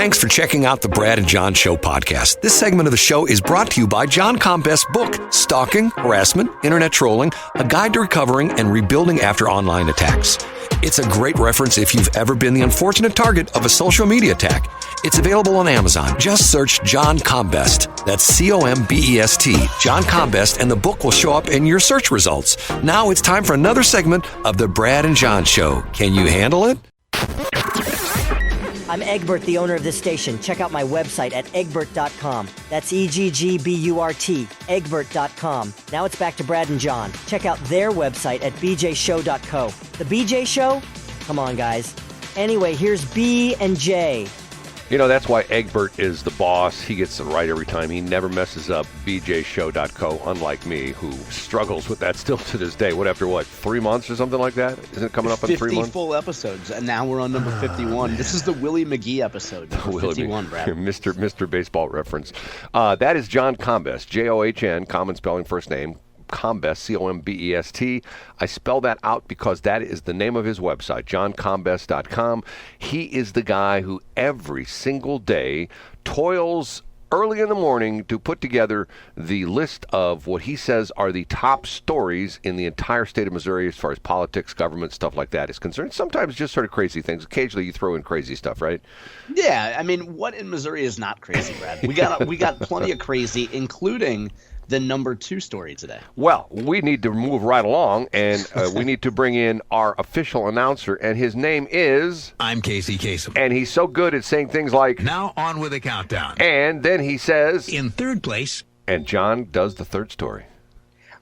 Thanks for checking out the Brad and John Show podcast. This segment of the show is brought to you by John Combest's book, Stalking, Harassment, Internet Trolling, A Guide to Recovering and Rebuilding After Online Attacks. It's a great reference if you've ever been the unfortunate target of a social media attack. It's available on Amazon. Just search John Combest. That's C-O-M-B-E-S-T, John Combest, and the book will show up in your search results. Now it's time for another segment of the Brad and John Show. Can you handle it? I'm Egbert, the owner of this station. Check out my website at egbert.com. That's E-G-G-B-U-R-T, egbert.com. Now it's back to Brad and John. Check out their website at bjshow.co. The BJ Show? Come on, guys. Anyway, here's B and J. You know, that's why Egbert is the boss. He gets it right every time. He never messes up bjshow.co, unlike me, who struggles with that still to this day. What, after what, 3 months or something like that? Isn't it coming up in 3 months? 50 full episodes, and now we're on number 51. This is the Willie McGee episode, number 51, Brad. Mr. Baseball reference. That is John Combest, J-O-H-N, common spelling first name. Combest, C-O-M-B-E-S-T. I spell that out because that is the name of his website, johncombest.com. He is the guy who every single day toils early in the morning to put together the list of what he says are the top stories in the entire state of Missouri as far as politics, government, stuff like that is concerned. Sometimes just sort of crazy things. Occasionally you throw in crazy stuff, right? Yeah, I mean, what in Missouri is not crazy, Brad? We got plenty of crazy, including the number 2 story today. Well, we need to move right along, and we need to bring in our official announcer, and his name is... I'm Casey Kasem. And he's so good at saying things like... Now on with the countdown. And then he says... In third place... And John does the third story.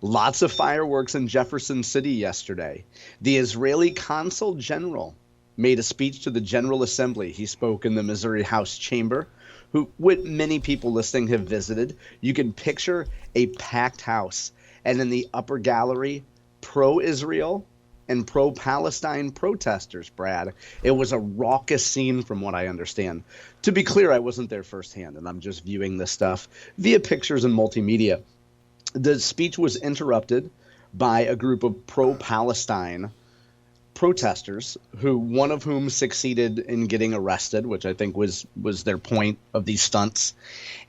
Lots of fireworks in Jefferson City yesterday. The Israeli Consul General made a speech to the General Assembly. He spoke in the Missouri House Chamber, with many people listening have visited. You can picture a packed house, and in the upper gallery, pro-Israel and pro-Palestine protesters, Brad. It was a raucous scene from what I understand. To be clear, I wasn't there firsthand, and I'm just viewing this stuff via pictures and multimedia. The speech was interrupted by a group of pro-Palestine protesters, one of whom succeeded in getting arrested, which I think was their point of these stunts.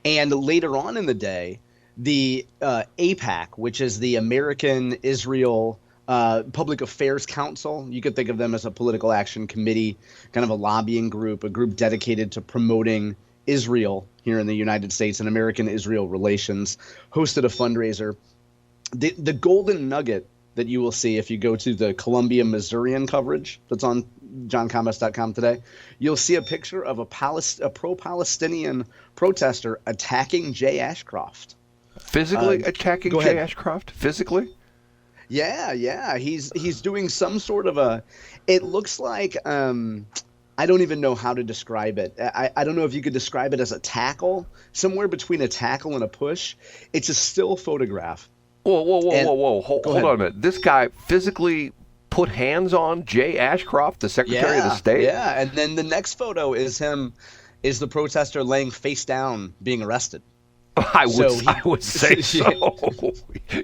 And later on in the day, the AIPAC, which is the American Israel Public Affairs Council, you could think of them as a political action committee, kind of a lobbying group, a group dedicated to promoting Israel here in the United States and American-Israel relations, hosted a fundraiser. The golden nugget that you will see if you go to the Columbia Missourian coverage that's on johncombest.com today, you'll see a picture of a pro-Palestinian protester attacking Jay Ashcroft. Physically attacking Jay Ashcroft? Physically? Yeah. He's doing some sort of it looks like, I don't even know how to describe it. I don't know if you could describe it as a tackle, somewhere between a tackle and a push. It's a still photograph. Whoa. Hold on a minute. This guy physically put hands on Jay Ashcroft, the Secretary of the State? Yeah, and then the next photo is the protester laying face down being arrested. I would say so.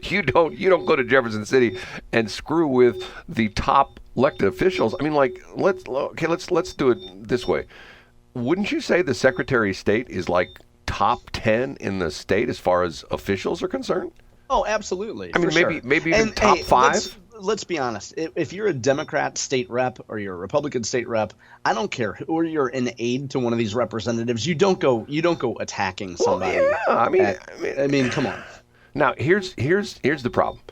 You don't go to Jefferson City and screw with the top elected officials. I mean, like, let's do it this way. Wouldn't you say the Secretary of State is like top 10 in the state as far as officials are concerned? Oh, absolutely. I mean, maybe even top 5. Let's be honest. If you're a Democrat state rep or you're a Republican state rep, I don't care, or you're an aide to one of these representatives, you don't go attacking somebody. Well, yeah, I mean, come on. Now, here's the problem.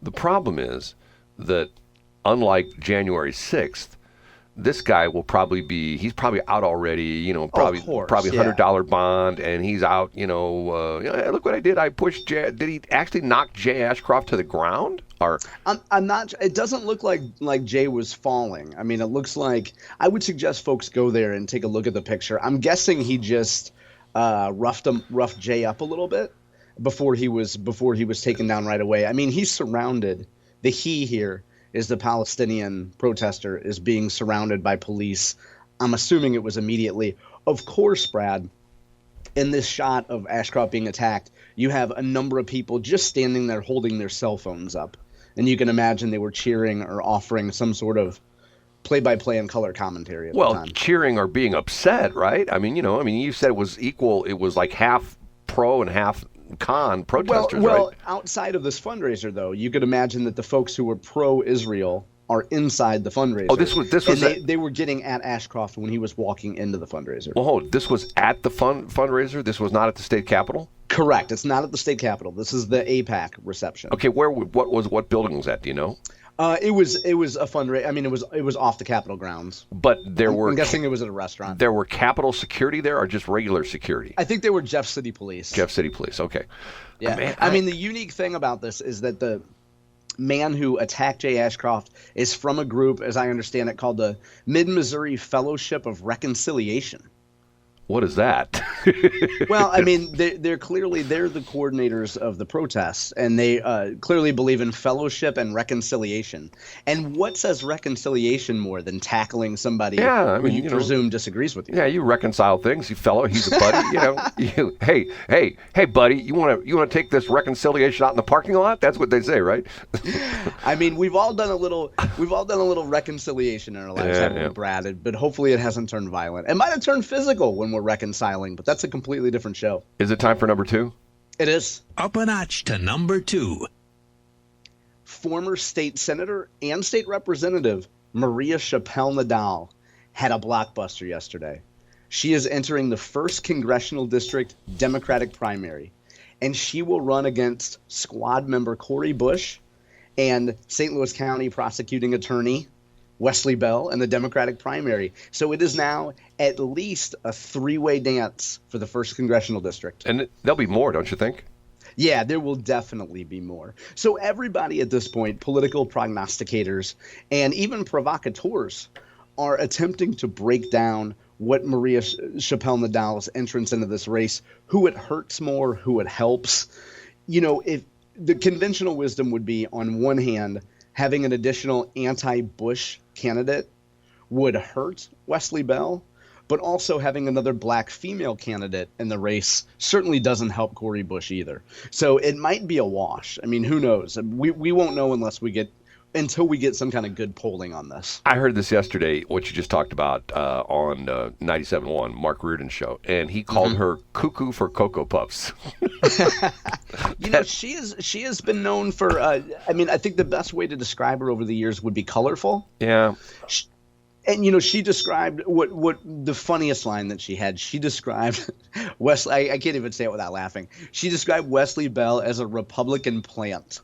The problem is that unlike January 6th, this guy will he's probably out already, probably $100 bond, and he's out, look what I did. I pushed Jay. Did he actually knock Jay Ashcroft to the ground? Or I'm not, it doesn't look like Jay was falling. I mean, it looks like, I would suggest folks go there and take a look at the picture. I'm guessing he just roughed Jay up a little bit before he was taken down right away. I mean, he's surrounded. The he here is the Palestinian protester is being surrounded by police. I'm assuming it was immediately. Of course, Brad, in this shot of Ashcroft being attacked, you have a number of people just standing there holding their cell phones up. And you can imagine they were cheering or offering some sort of play-by-play and color commentary at the time. Cheering or being upset, right? I mean, you said it was equal. It was like half pro and half con protesters, well, right? outside of this fundraiser, though, you could imagine that the folks who were pro-Israel are inside the fundraiser. Oh, this was they were getting at Ashcroft when he was walking into the fundraiser. Well, hold. This was at the fundraiser. This was not at the state capitol. Correct. It's not at the state capitol. This is the APAC reception. Okay, what building was that? Do you know? It was a fundraiser. I mean, it was off the Capitol grounds. But I'm guessing it was at a restaurant. There were Capitol security there, or just regular security? I think they were Jeff City Police. Jeff City Police. Okay. Yeah. Man, I mean, the unique thing about this is that the man who attacked Jay Ashcroft is from a group, as I understand it, called the Mid-Missouri Fellowship of Reconciliation. What is that? Well, I mean, they're the coordinators of the protests, and they clearly believe in fellowship and reconciliation. And what says reconciliation more than tackling somebody who you presume disagrees with you? Yeah, you reconcile things. He's a buddy. Hey, buddy, you want to take this reconciliation out in the parking lot? That's what they say, right? I mean, we've all done a little reconciliation in our lives, haven't we, Brad? But hopefully, it hasn't turned violent. It might have turned physical when we're reconciling, but that's a completely different show. Is it time for number 2? It is. Up a notch to number 2. Former state senator and state representative Maria Chappelle-Nadal had a blockbuster yesterday. She is entering the 1st Congressional District Democratic primary, and she will run against squad member Cori Bush and St. Louis County prosecuting attorney Wesley Bell in the Democratic primary. So it is now at least a 3-way dance for the 1st Congressional District. And there'll be more, don't you think? Yeah, there will definitely be more. So everybody at this point, political prognosticators and even provocateurs, are attempting to break down what Maria Chappelle-Nadal's entrance into this race, who it hurts more, who it helps. If the conventional wisdom would be, on one hand, having an additional anti-Bush candidate would hurt Wesley Bell, but also having another black female candidate in the race certainly doesn't help Cori Bush either. So it might be a wash. I mean, who knows? We won't know until we get some kind of good polling on this. I heard this yesterday, what you just talked about on 97.1, Mark Reardon's show, and he called her cuckoo for Cocoa Puffs. She has been known for, I think the best way to describe her over the years would be colorful. Yeah. And, she described what the funniest line that she had. She described Wesley, I can't even say it without laughing. She described Wesley Bell as a Republican plant.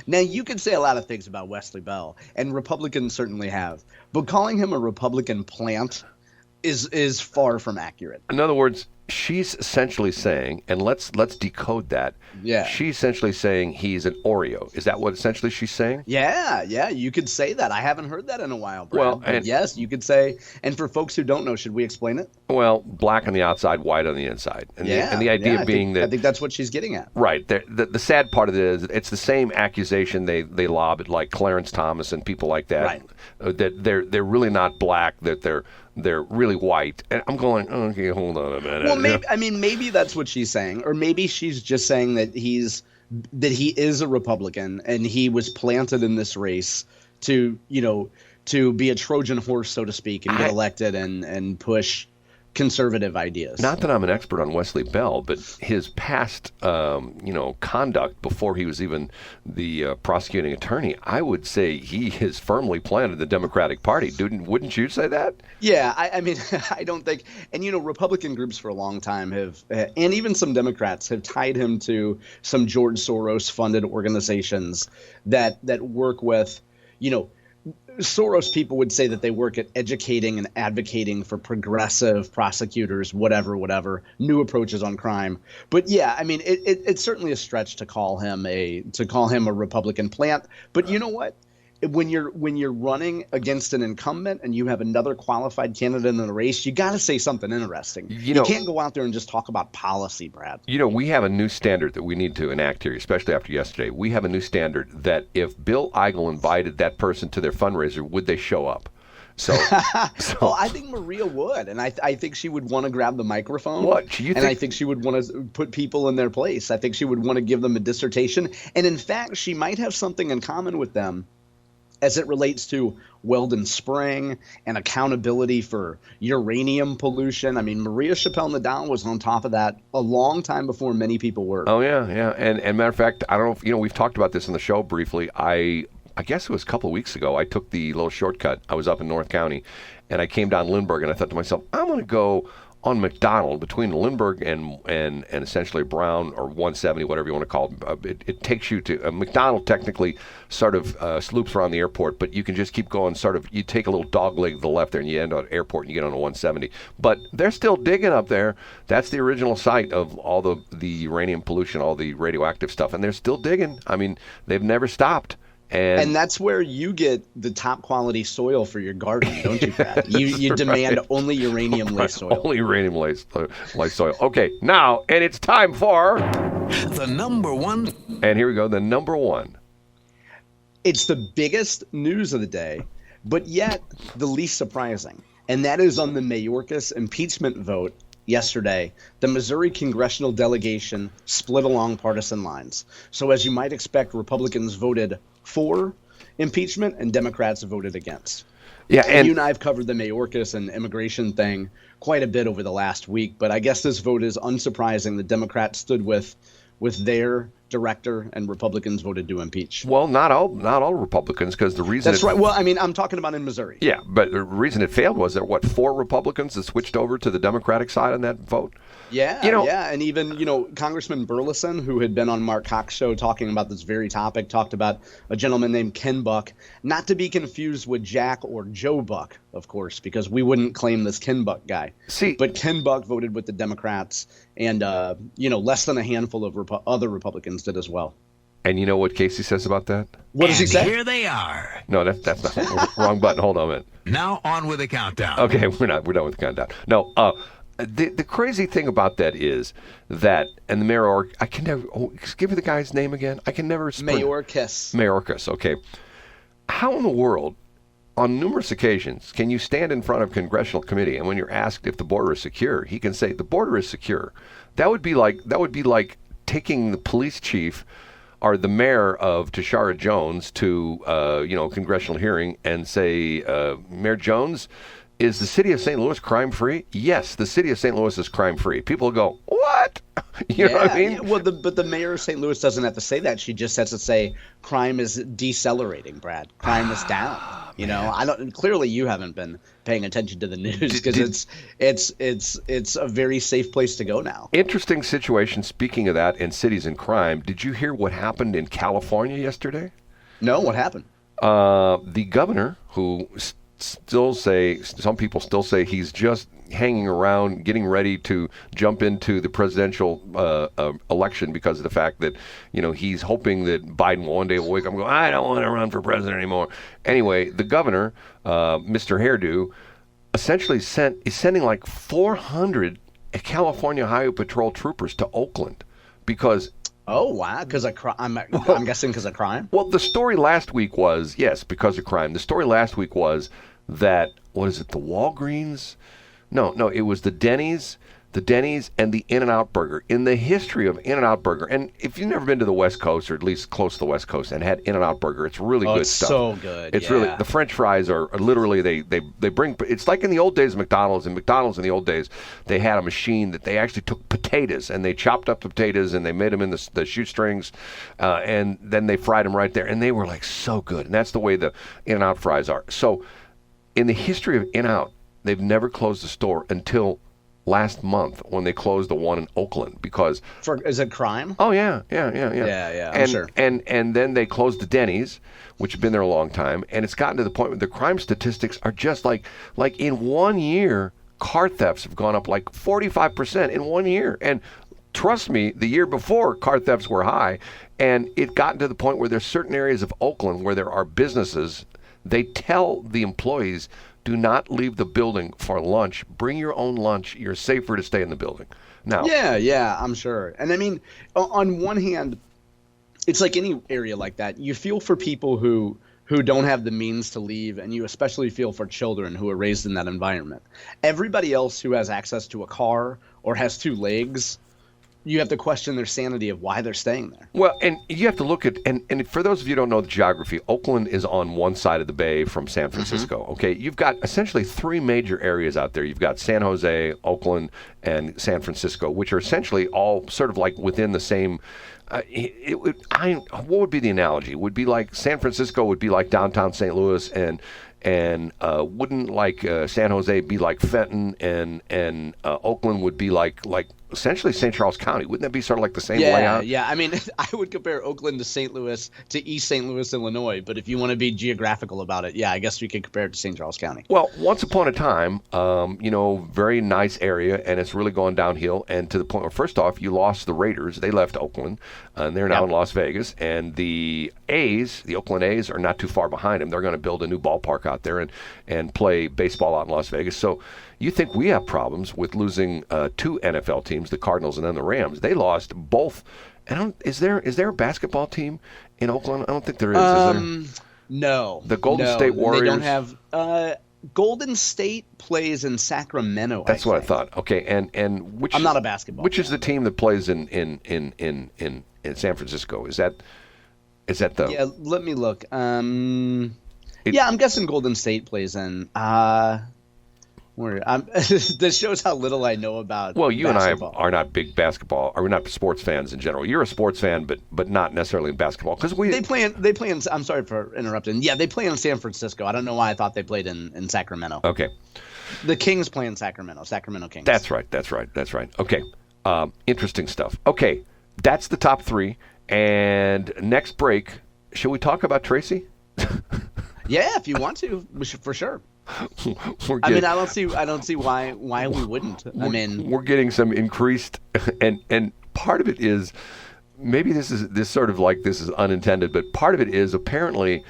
Now, you can say a lot of things about Wesley Bell, and Republicans certainly have, but calling him a Republican plant is far from accurate. In other words, she's essentially saying, and let's decode that. Yeah. She's essentially saying he's an Oreo. Is that what essentially she's saying? Yeah, you could say that. I haven't heard that in a while, Brad. Well, but yes, you could say. And for folks who don't know, should we explain it? Well, black on the outside, white on the inside. And the idea being I think that's what she's getting at. Right. The sad part of it is it's the same accusation they lob at like Clarence Thomas and people like that. Right. That they're really not black, that they're really white. And I'm going, okay, hold on a minute. Well, maybe that's what she's saying, or maybe she's just saying that he is a Republican and he was planted in this race to be a Trojan horse, so to speak, and get elected and push conservative ideas. Not that I'm an expert on Wesley Bell, but his past, conduct before he was even the prosecuting attorney, I would say he has firmly planted the Democratic Party. Wouldn't you say that? Yeah, I mean, I don't think, and Republican groups for a long time have, and even some Democrats have tied him to some George Soros-funded organizations that work with, Soros people would say that they work at educating and advocating for progressive prosecutors, whatever, new approaches on crime. But yeah, I mean, it's certainly a stretch to call him a Republican plant. But you know what? When you're running against an incumbent and you have another qualified candidate in the race, you got to say something interesting. You can't go out there and just talk about policy, Brad. We have a new standard that we need to enact here, especially after yesterday. We have a new standard that if Bill Eigel invited that person to their fundraiser, would they show up? So well, I think Maria would, and I think she would want to grab the microphone. I think she would want to put people in their place. I think she would want to give them a dissertation, and in fact, she might have something in common with them as it relates to Weldon Spring and accountability for uranium pollution. I mean, Maria Chappelle-Nadal was on top of that a long time before many people were. Oh, yeah. And matter of fact, I don't know if, we've talked about this in the show briefly. I guess it was a couple of weeks ago, I took the little shortcut. I was up in North County, and I came down Lindbergh, and I thought to myself, I'm going to go on McDonald between Lindbergh and essentially Brown or 170, whatever you want to call it. It takes you to McDonald. Technically, sort of sloops around the airport, but you can just keep going. Sort of, you take a little dog leg to the left there, and you end up at airport, and you get on a 170. But they're still digging up there. That's the original site of all the uranium pollution, all the radioactive stuff, and they're still digging. I mean, they've never stopped. And that's where you get the top quality soil for your garden, don't you, Brad? You demand only uranium-laced soil. Only uranium-laced soil. Okay, now, and it's time for... The number one. And here we go, the number one. It's the biggest news of the day, but yet the least surprising. And that is on the Mayorkas impeachment vote yesterday. The Missouri congressional delegation split along partisan lines. So as you might expect, Republicans voted for impeachment and Democrats voted against. Yeah, and you and I have covered the Mayorkas and immigration thing quite a bit over the last week, but I guess this vote is unsurprising. The Democrats stood with their director, and Republicans voted to impeach. Well, not all Republicans, because the reason... That's right. Well, I mean, I'm talking about in Missouri. Yeah, but the reason it failed was there, 4 Republicans that switched over to the Democratic side on that vote? Yeah, and even, Congressman Burleson, who had been on Mark Cox's show talking about this very topic, talked about a gentleman named Ken Buck, not to be confused with Jack or Joe Buck, of course, because we wouldn't claim this Ken Buck guy. But Ken Buck voted with the Democrats, and, less than a handful of other Republicans did as well. And you know what Casey says about that? What does he say? Here they are. No, that's not wrong button. Hold on a minute. Now on with the countdown. Okay, we're done with the countdown. No, the crazy thing about that is that, and the mayor, I can never, give me the guy's name again. I can never. Mayorkas, okay. How in the world, on numerous occasions, can you stand in front of a congressional committee, and when you're asked if the border is secure, he can say the border is secure? That would be like taking the police chief or the mayor of Tashara Jones to a congressional hearing and say, Mayor Jones, is the city of St. Louis crime-free? Yes, the city of St. Louis is crime-free. People go, what? You know what I mean? Yeah. Well, but the mayor of St. Louis doesn't have to say that. She just has to say crime is decelerating, Brad. Crime is down. Clearly you haven't been paying attention to the news because it's a very safe place to go now. Interesting situation. Speaking of that and cities and crime, did you hear what happened in California yesterday? No, what happened? The governor, who some people still say he's just hanging around, getting ready to jump into the presidential election because of the fact that, he's hoping that Biden will one day wake up and go, I don't want to run for president anymore. Anyway, the governor, Mr. Hairdo, essentially is sending like 400 California Highway Patrol troopers to Oakland because... Oh, wow. Because of crime? I'm guessing because of crime? Well, the story last week was, yes, because of crime. The story last week was that, what is it, the Walgreens? No, it was the Denny's and the In-N-Out Burger. In the history of In-N-Out Burger, and if you've never been to the West Coast, or at least close to the West Coast, and had In-N-Out Burger, it's really good stuff. So good. It's really, the French fries are literally, they bring, it's like in the old days of McDonald's. In McDonald's in the old days, they had a machine that they actually took potatoes, and they chopped up the potatoes, and they made them in the shoestrings, and then they fried them right there, and they were like so good. And that's the way the In-N-Out fries are. So in the history of In-N-Out, they've never closed the store until last month when they closed the one in Oakland because... Is it crime? Oh, yeah. Yeah, I'm sure. And then they closed the Denny's, which have been there a long time, and it's gotten to the point where the crime statistics are just like in 1 year, car thefts have gone up like 45% in 1 year. And trust me, the year before, car thefts were high, and it gotten to the point where there's certain areas of Oakland where there are businesses, they tell the employees, do not leave the building for lunch. Bring your own lunch. You're safer to stay in the building. Now, yeah, I'm sure. And I mean, on one hand, it's like any area like that. You feel for people who don't have the means to leave, and you especially feel for children who are raised in that environment. Everybody else who has access to a car or has 2 legs you have to question their sanity of why they're staying there. Well, and you have to look at, and for those of you who don't know the geography, Oakland is on one side of the bay from San Francisco, okay? You've got essentially three major areas out there. You've got San Jose, Oakland, and San Francisco, which are essentially all sort of like within the same, what would be the analogy? It would be like San Francisco would be like downtown St. Louis, and wouldn't like San Jose be like Fenton, and Oakland would be like essentially St. Charles County. Wouldn't that be sort of like the same layout? Yeah. I mean, I would compare Oakland to St. Louis, to East St. Louis, Illinois. But if you want to be geographical about it, I guess we could compare it to St. Charles County. Well, once upon a time, very nice area, and it's really gone downhill. And to the point where, first off, you lost the Raiders. They left Oakland, and they're now in Las Vegas. And the A's, the Oakland A's, are not too far behind them. They're going to build a new ballpark out there and play baseball out in Las Vegas. So you think we have problems with losing two NFL teams, the Cardinals and then the Rams. They lost both. Is there a basketball team in Oakland? I don't think there is. Is there? No. The Golden State Warriors? They don't have Golden State plays in Sacramento. That's what I thought. Okay, and which I'm not a basketball Which fan. is the team that plays in San Francisco? Is that the Yeah, let me look. I'm guessing Golden State plays in this shows how little I know about you basketball. and I are not big basketball, or we're not sports fans in general. You're a sports fan, but not necessarily in basketball, because they play in. I'm sorry for interrupting. Yeah, they play in San Francisco. I don't know why I thought they played in Sacramento. Okay. The Kings play in Sacramento. Sacramento Kings. That's right. Okay. Interesting stuff. Okay, that's the top three. And next break, should we talk about Tracy? Yeah, if you want to, we should, for sure. I don't see why we wouldn't. We're getting some increased, and part of it is maybe this is unintended, but part of it is apparently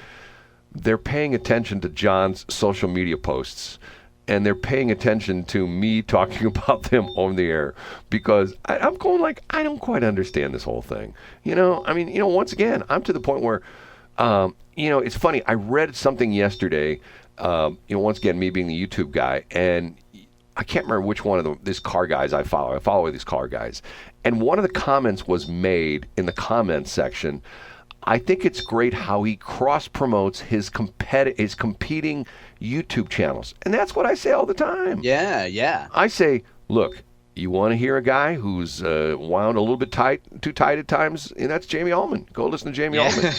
they're paying attention to John's social media posts, and they're paying attention to me talking about them on the air, because I'm going like, I don't quite understand this whole thing. Once again, I'm to the point where, it's funny. I read something yesterday. Once again, me being the YouTube guy, and I can't remember which one of these car guys I follow. I follow these car guys. And one of the comments was made in the comments section. I think it's great how he cross-promotes his competing YouTube channels. And that's what I say all the time. Yeah. I say, look, you want to hear a guy who's wound a little bit too tight at times, and that's Jamie Allman. Go listen to Jamie Allman.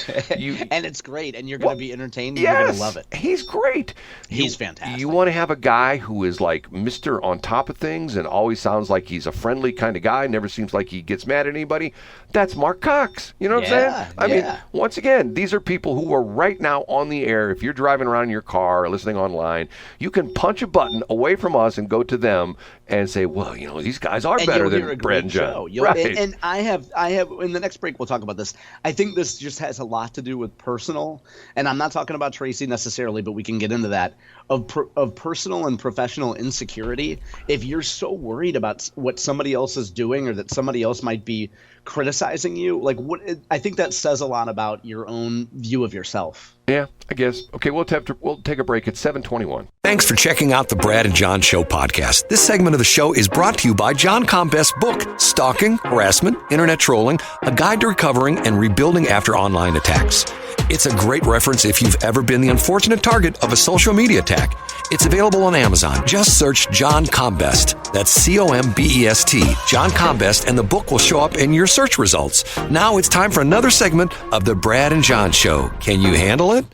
And it's great, and you're going to be entertained, and yes, you're going to love it. He's great. He's fantastic. You want to have a guy who is like Mr. on top of things and always sounds like he's a friendly kind of guy, never seems like he gets mad at anybody. That's Mark Cox. You know what I'm saying? I mean, once again, these are people who are right now on the air. If you're driving around in your car or listening online, you can punch a button away from us and go to them and say, well, these guys are better than Brad and John. Right. And I have in the next break we'll talk about this. I think this just has a lot to do with personal, and I'm not talking about Tracy necessarily, but we can get into that, of personal and professional insecurity. If you're so worried about what somebody else is doing, or that somebody else might be criticizing you, I think that says a lot about your own view of yourself. Yeah, I guess. Okay, we'll take a break at 7:21. Thanks for checking out the Brad and John Show podcast. This segment of the show is brought to you by John Combest's book, Stalking, Harassment, Internet Trolling, A Guide to Recovering and Rebuilding After Online Attacks. It's a great reference if you've ever been the unfortunate target of a social media attack. It's available on Amazon. Just search John Combest. That's Combest, John Combest, and the book will show up in your search results. Now it's time for another segment of the Brad and John Show. Can you handle it?